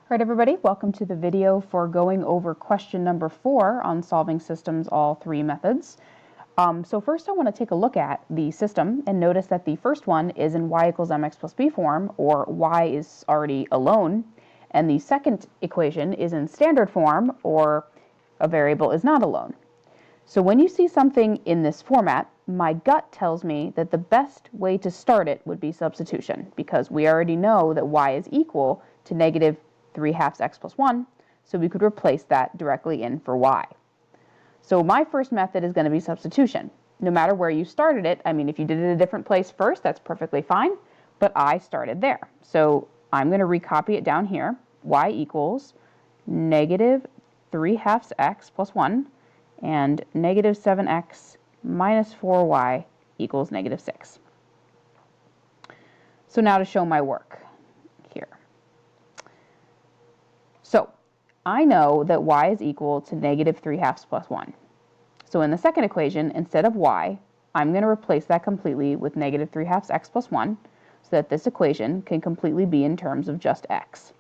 Alright everybody, welcome to the video for going over question number 4 on solving systems all three methods. So first I want to take a look at the system and notice that the first one is in y equals mx plus b form, or y is already alone, and the second equation is in standard form, or a variable is not alone. So when you see something in this format, my gut tells me that the best way to start it would be substitution, because we already know that y is equal to negative 3/2 x plus 1, so we could replace that directly in for y. So my first method is going to be substitution. No matter where you started it, I mean, if you did it a different place first, that's perfectly fine, but I started there. So I'm going to recopy it down here. Y equals negative 3/2 x plus 1 and negative 7x minus 4y equals negative 6. So now to show my work here. So I know that y is equal to negative 3/2 plus 1. So in the second equation, instead of y, I'm going to replace that completely with negative 3/2 x plus 1 so that this equation can completely be in terms of just x.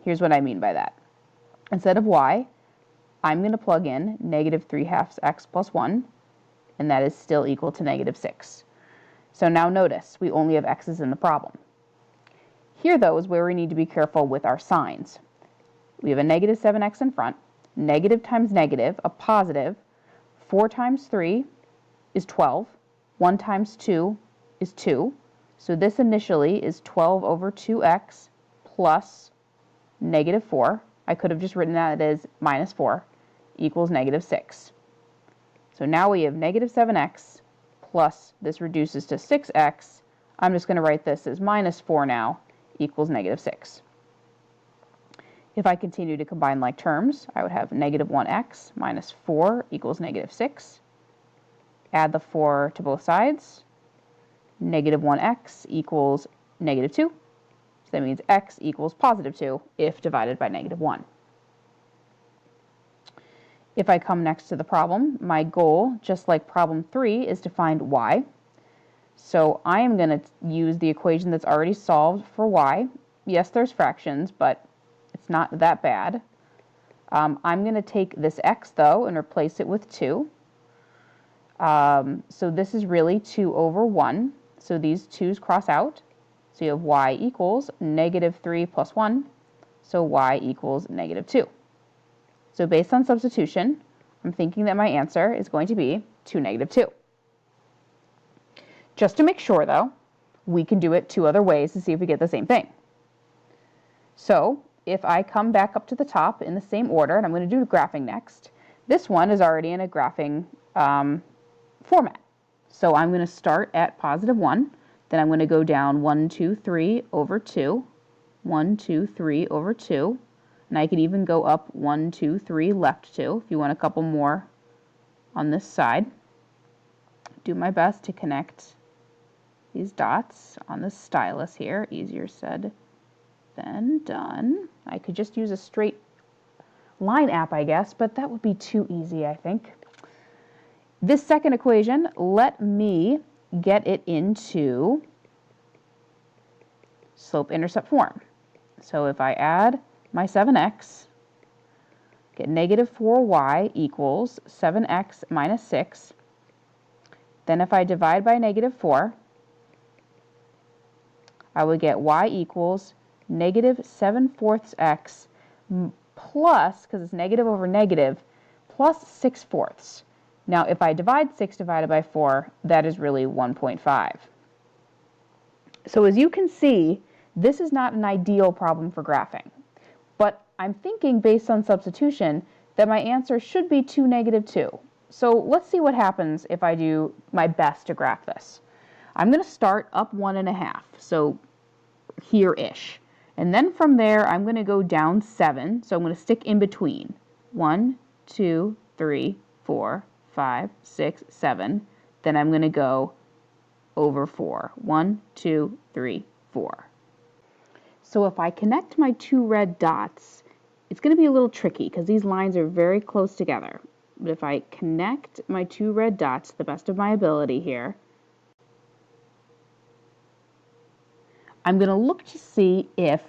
Here's what I mean by that. Instead of y, I'm going to plug in negative 3/2 x plus 1, and that is still equal to negative 6. So now notice, we only have x's in the problem. Here, though, is where we need to be careful with our signs. We have a negative 7x in front, negative times negative, a positive, 4 times 3 is 12, 1 times 2 is 2, so this initially is 12 over 2x plus negative 4. I could have just written that as minus 4 equals negative 6. So now we have negative 7x plus, this reduces to 6x. I'm just going to write this as minus 4 now equals negative 6. If I continue to combine like terms, I would have negative 1x minus 4 equals negative 6. Add the 4 to both sides. Negative 1x equals negative 2. So that means x equals positive 2 if divided by negative 1. If I come next to the problem, my goal, just like problem 3, is to find y. So I am going to use the equation that's already solved for y. Yes, there's fractions, but it's not that bad. I'm going to take this x, though, and replace it with 2. So this is really 2 over 1. So these 2's cross out. So you have y equals negative 3 plus 1. So y equals negative 2. So based on substitution, I'm thinking that my answer is going to be 2, negative 2. Just to make sure, though, we can do it 2 other ways to see if we get the same thing. So if I come back up to the top in the same order, and I'm going to do graphing next, this one is already in a graphing format. So I'm going to start at positive 1, then I'm going to go down 1, 2, 3 over 2, 1, 2, 3 over 2, and I could even go up 1, 2, 3 left 2 if you want a couple more on this side. Do my best to connect these dots on the stylus here. Easier said than done. I could just use a straight line app, I guess, but that would be too easy, I think. This second equation, let me get it into slope-intercept form. So if I add my 7x, get negative 4y equals 7x minus 6. Then if I divide by negative 4, I would get y equals negative 7/4 x plus, because it's negative over negative, plus 6/4. Now, if I divide 6 divided by 4, that is really 1.5. So as you can see, this is not an ideal problem for graphing. But I'm thinking, based on substitution, that my answer should be 2, negative 2. So let's see what happens if I do my best to graph this. I'm going to start up 1.5, so here-ish. And then from there, I'm going to go down 7, so I'm going to stick in between. 1, 2, 3, 4, 5, 6, 7. Then I'm going to go over 4. 1, 2, 3, 4. So if I connect my 2 red dots, it's going to be a little tricky because these lines are very close together. But if I connect my 2 red dots to the best of my ability here, I'm going to look to see if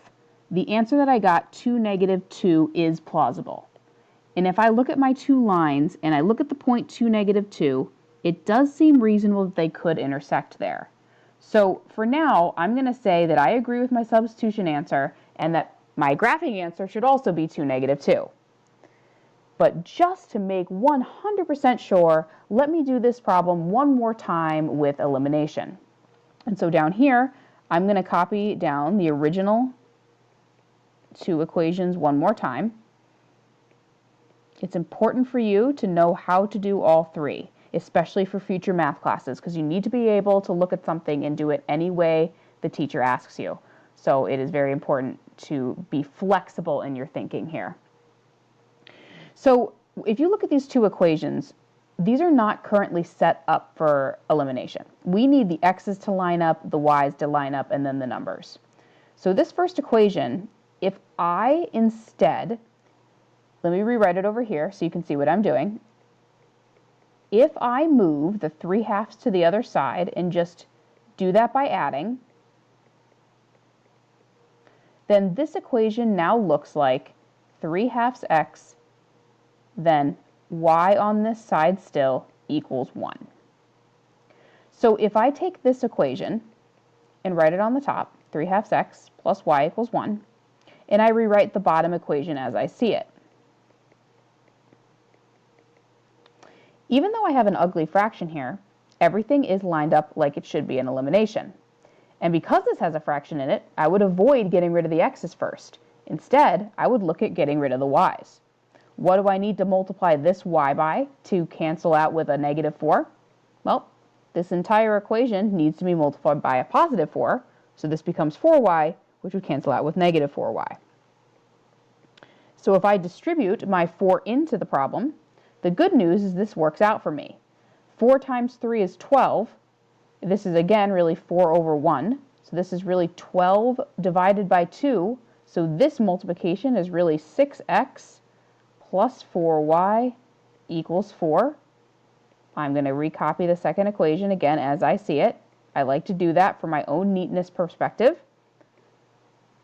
the answer that I got, 2, -2, is plausible. And if I look at my two lines and I look at the point 2, -2, it does seem reasonable that they could intersect there. So for now, I'm going to say that I agree with my substitution answer and that my graphing answer should also be 2, -2. But just to make 100% sure, let me do this problem one more time with elimination. And so down here, I'm going to copy down the original two equations one more time. It's important for you to know how to do all three, especially for future math classes, because you need to be able to look at something and do it any way the teacher asks you. So it is very important to be flexible in your thinking here. So if you look at these two equations, these are not currently set up for elimination. We need the x's to line up, the y's to line up, and then the numbers. So this first equation, if I instead, let me rewrite it over here so you can see what I'm doing. If I move the 3/2 to the other side and just do that by adding, then this equation now looks like 3/2 x, then y on this side still equals 1. So if I take this equation and write it on the top, 3/2 x plus y equals 1, and I rewrite the bottom equation as I see it. Even though I have an ugly fraction here, everything is lined up like it should be in elimination. And because this has a fraction in it, I would avoid getting rid of the x's first. Instead, I would look at getting rid of the y's. What do I need to multiply this y by to cancel out with a -4? Well, this entire equation needs to be multiplied by a +4, so this becomes 4y, which would cancel out with -4y. So if I distribute my 4 into the problem, the good news is this works out for me. 4 times 3 is 12. This is again really 4 over 1. So this is really 12 divided by 2. So this multiplication is really 6x plus 4y equals 4. I'm going to recopy the second equation again as I see it. I like to do that for my own neatness perspective.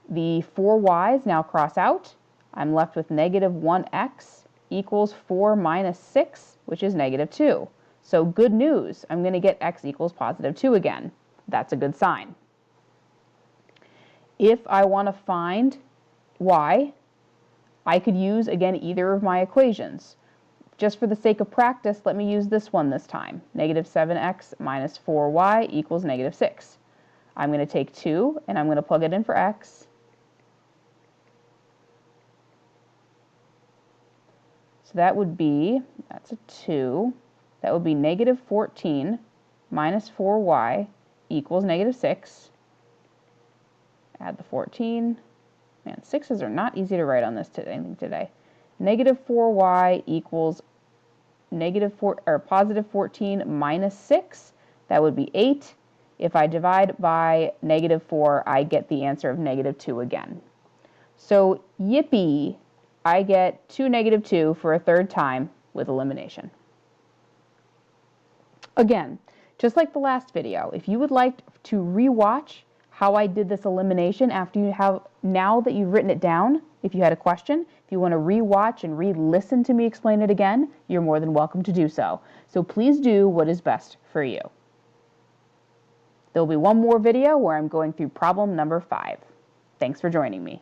The 4y's now cross out. I'm left with -1x equals 4 minus 6, which is -2. So good news, I'm going to get x equals +2 again. That's a good sign. If I want to find y, I could use, again, either of my equations. Just for the sake of practice, let me use this one this time. -7x minus 4y equals -6. I'm going to take 2 and I'm going to plug it in for x. So that would be, that's a 2, that would be -14 minus 4y equals -6. Add the 14. Man, 6's are not easy to write on this today. -4y equals +14 minus 6. That would be 8. If I divide by -4, I get the answer of -2 again. So, yippee! I get 2, -2 for a third time with elimination. Again, just like the last video, if you would like to re-watch how I did this elimination now that you've written it down, if you had a question, if you want to re-watch and re-listen to me explain it again, you're more than welcome to do so. So please do what is best for you. There'll be one more video where I'm going through problem number 5. Thanks for joining me.